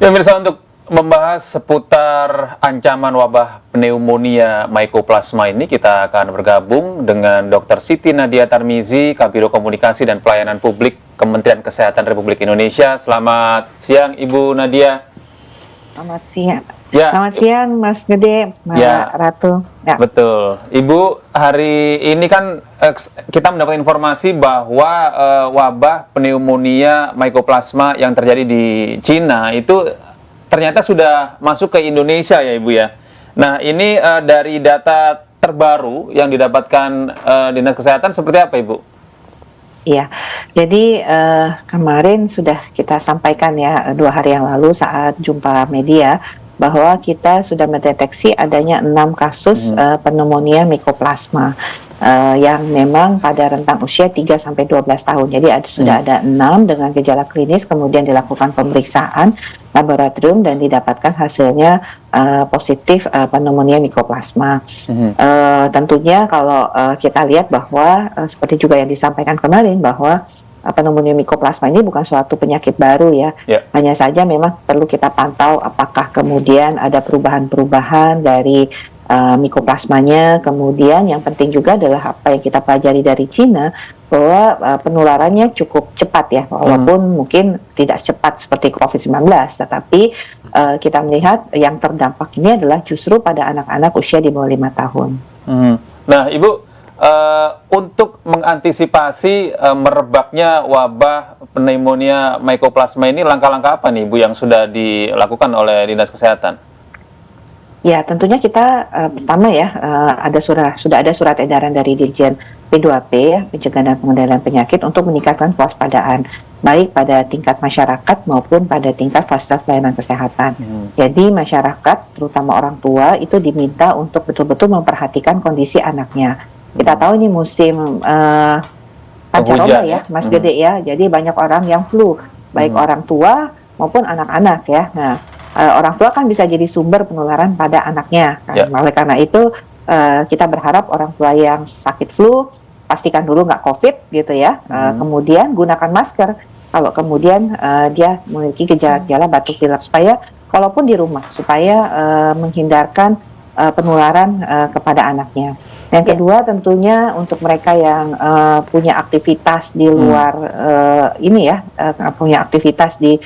Ya, pemirsa, untuk membahas seputar ancaman wabah pneumonia Mycoplasma ini, kita akan bergabung dengan Dr. Siti Nadia Tarmizi, Kabiro Komunikasi dan Pelayanan Publik Kementerian Kesehatan Republik Indonesia. Selamat siang, Ibu Nadia. Selamat siang. Ya, Selamat siang, Mas Gede, Mbak Ratu. Ya. Betul. Ibu, hari ini kan kita mendapat informasi bahwa wabah pneumonia Mycoplasma yang terjadi di Cina itu ternyata sudah masuk ke Indonesia ya, Ibu ya. Nah, ini dari data terbaru yang didapatkan Dinas Kesehatan seperti apa, Ibu? Iya, jadi kemarin sudah kita sampaikan ya 2 hari yang lalu saat jumpa media bahwa kita sudah mendeteksi adanya 6 kasus pneumonia Mycoplasma yang memang pada rentang usia 3-12 tahun. Jadi sudah ada 6 dengan gejala klinis, kemudian dilakukan pemeriksaan laboratorium dan didapatkan hasilnya positif pneumonia Mycoplasma. Tentunya kalau kita lihat bahwa seperti juga yang disampaikan kemarin bahwa pneumonia Mycoplasma ini bukan suatu penyakit baru ya. Hanya saja memang perlu kita pantau apakah kemudian ada perubahan-perubahan dari Mycoplasmanya. Kemudian yang penting juga adalah apa yang kita pelajari dari Cina, bahwa penularannya cukup cepat ya, walaupun mungkin tidak secepat seperti COVID-19, tetapi kita melihat yang terdampak ini adalah justru pada anak-anak usia di bawah 5 tahun. Nah, Ibu, untuk mengantisipasi merebaknya wabah pneumonia Mycoplasma ini, langkah-langkah apa nih, Bu, yang sudah dilakukan oleh Dinas Kesehatan? Ya, tentunya kita pertama ya sudah ada surat edaran dari Dirjen P2P ya, Pencegahan dan Pengendalian Penyakit untuk meningkatkan kewaspadaan baik pada tingkat masyarakat maupun pada tingkat fasilitas pelayanan kesehatan. Jadi masyarakat, terutama orang tua, itu diminta untuk betul-betul memperhatikan kondisi anaknya. Kita tahu ini musim pancaroba ya, Mas Gede ya. Jadi banyak orang yang flu, baik orang tua maupun anak-anak ya. Nah, orang tua kan bisa jadi sumber penularan pada anaknya. Kan? Oleh karena itu kita berharap orang tua yang sakit flu pastikan dulu nggak COVID gitu ya. Kemudian gunakan masker kalau kemudian dia memiliki gejala-gejala batuk pilek, supaya kalaupun di rumah supaya menghindarkan penularan kepada anaknya. Yang kedua tentunya untuk mereka yang punya aktivitas di luar ini ya, punya aktivitas di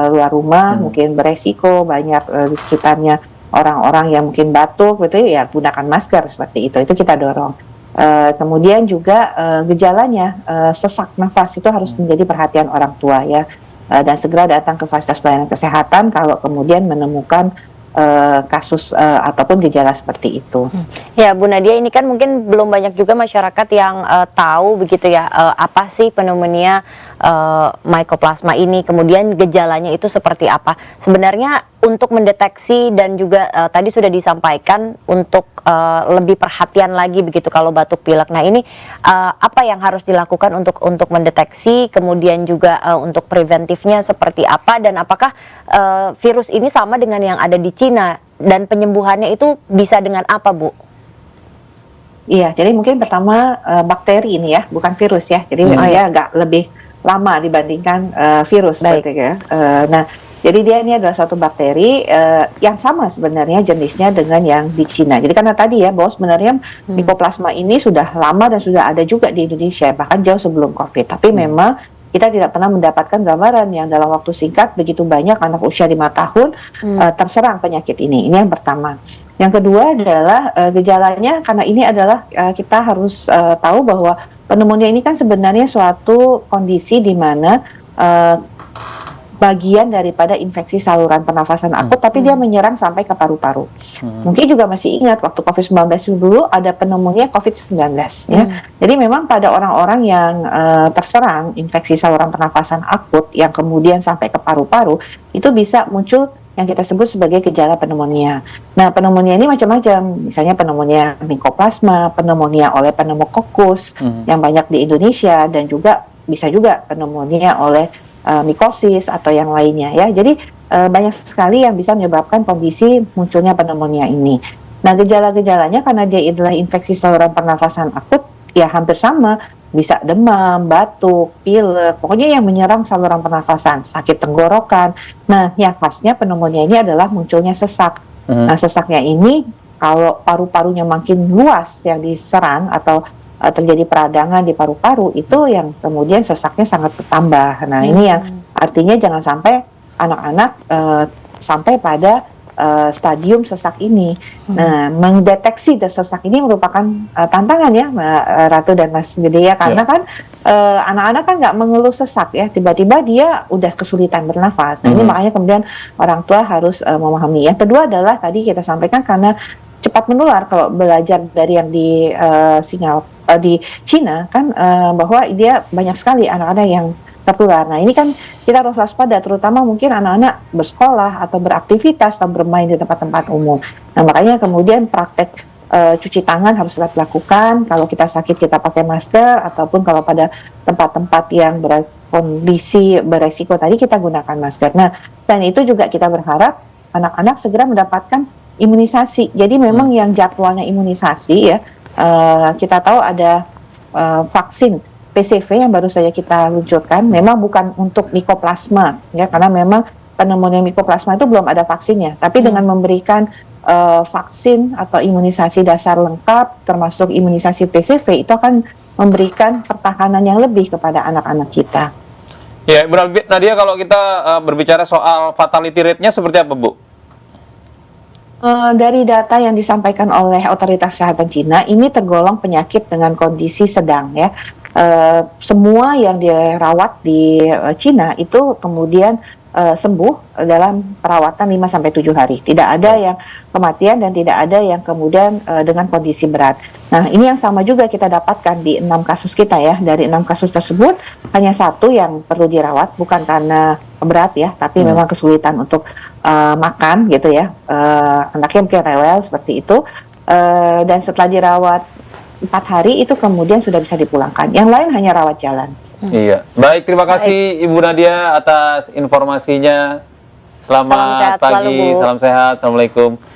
luar rumah, mungkin beresiko banyak di sekitarnya orang-orang yang mungkin batuk gitu ya, gunakan masker seperti itu kita dorong. Kemudian juga gejalanya sesak nafas itu harus menjadi perhatian orang tua ya, dan segera datang ke fasilitas pelayanan kesehatan kalau kemudian menemukan kasus ataupun gejala seperti itu. Ya, Bu Nadia, ini kan mungkin belum banyak juga masyarakat yang tahu begitu ya, apa sih pneumonia Mycoplasma ini, kemudian gejalanya itu seperti apa. Sebenarnya untuk mendeteksi dan juga tadi sudah disampaikan untuk lebih perhatian lagi begitu kalau batuk pilek. Nah, ini apa yang harus dilakukan untuk mendeteksi, kemudian juga untuk preventifnya seperti apa, dan apakah virus ini sama dengan yang ada di Cina, dan penyembuhannya itu bisa dengan apa, Bu? Iya, jadi mungkin pertama bakteri ini ya, bukan virus ya. Jadi dia agak lebih lama dibandingkan virus seperti ya. Nah, jadi dia ini adalah suatu bakteri yang sama sebenarnya jenisnya dengan yang di Cina. Jadi karena tadi ya bahwa sebenarnya Mycoplasma ini sudah lama dan sudah ada juga di Indonesia, bahkan jauh sebelum COVID. Tapi memang kita tidak pernah mendapatkan gambaran yang dalam waktu singkat begitu banyak anak usia 5 tahun terserang penyakit ini. Ini yang pertama. Yang kedua adalah gejalanya, karena ini adalah kita harus tahu bahwa pneumonia ini kan sebenarnya suatu kondisi di mana bagian daripada infeksi saluran pernafasan akut, tapi dia menyerang sampai ke paru-paru. Mungkin juga masih ingat waktu COVID-19 dulu ada pneumonia COVID-19 ya. Jadi memang pada orang-orang yang terserang infeksi saluran pernafasan akut yang kemudian sampai ke paru-paru, itu bisa muncul yang kita sebut sebagai gejala pneumonia. Nah, pneumonia ini macam-macam, misalnya pneumonia Mycoplasma, pneumonia oleh pneumococcus yang banyak di Indonesia, dan juga bisa juga pneumonia oleh mikosis atau yang lainnya ya. Jadi banyak sekali yang bisa menyebabkan kondisi munculnya pneumonia ini. Nah, gejala-gejalanya karena dia adalah infeksi saluran pernafasan akut, ya hampir sama bisa demam, batuk, pilek, pokoknya yang menyerang saluran pernafasan, sakit tenggorokan. Nah, yang khasnya pneumonia ini adalah munculnya sesak. Nah, sesaknya ini kalau paru-parunya makin luas yang diserang atau terjadi peradangan di paru-paru, itu yang kemudian sesaknya sangat bertambah. Nah, ini yang artinya jangan sampai anak-anak sampai pada stadium sesak ini. Nah, mendeteksi sesak ini merupakan tantangan ya, Mbak Ratu dan Mas Gede ya, karena kan anak-anak kan nggak mengeluh sesak ya, tiba-tiba dia udah kesulitan bernafas. Nah, ini makanya kemudian orang tua harus memahami. Yang kedua adalah tadi kita sampaikan karena cepat menular. Kalau belajar dari yang di di Cina kan bahwa dia banyak sekali anak-anak yang tertular. Nah, ini kan kita harus waspada, terutama mungkin anak-anak bersekolah atau beraktivitas atau bermain di tempat-tempat umum. Nah, makanya kemudian praktek cuci tangan harus dilakukan. Kalau kita sakit kita pakai masker, ataupun kalau pada tempat-tempat yang berkondisi beresiko tadi kita gunakan masker. Nah, selain itu juga kita berharap anak-anak segera mendapatkan imunisasi. Jadi memang yang jadwalnya imunisasi ya, kita tahu ada vaksin PCV yang baru saja kita luncurkan, memang bukan untuk mikoplasma ya, karena memang pneumonia mikoplasma itu belum ada vaksinnya, tapi dengan memberikan vaksin atau imunisasi dasar lengkap termasuk imunisasi PCV itu akan memberikan pertahanan yang lebih kepada anak-anak kita. Ya, Bu Nadia, kalau kita berbicara soal fatality rate-nya seperti apa, Bu? Dari data yang disampaikan oleh Otoritas Kesehatan Cina, ini tergolong penyakit dengan kondisi sedang ya. Semua yang dirawat di Cina itu kemudian sembuh dalam perawatan 5-7 hari. Tidak ada yang kematian dan tidak ada yang kemudian dengan kondisi berat. Nah, ini yang sama juga kita dapatkan di 6 kasus kita ya. Dari 6 kasus tersebut hanya 1 yang perlu dirawat, bukan karena berat ya, tapi memang kesulitan untuk makan gitu ya. Anaknya mungkin rewel seperti itu. Dan setelah dirawat 4 hari itu kemudian sudah bisa dipulangkan. Yang lain hanya rawat jalan. Iya, baik, terima kasih Ibu Nadia atas informasinya. Selamat Salam sehat pagi, selalu, Bu. salam sehat, assalamualaikum.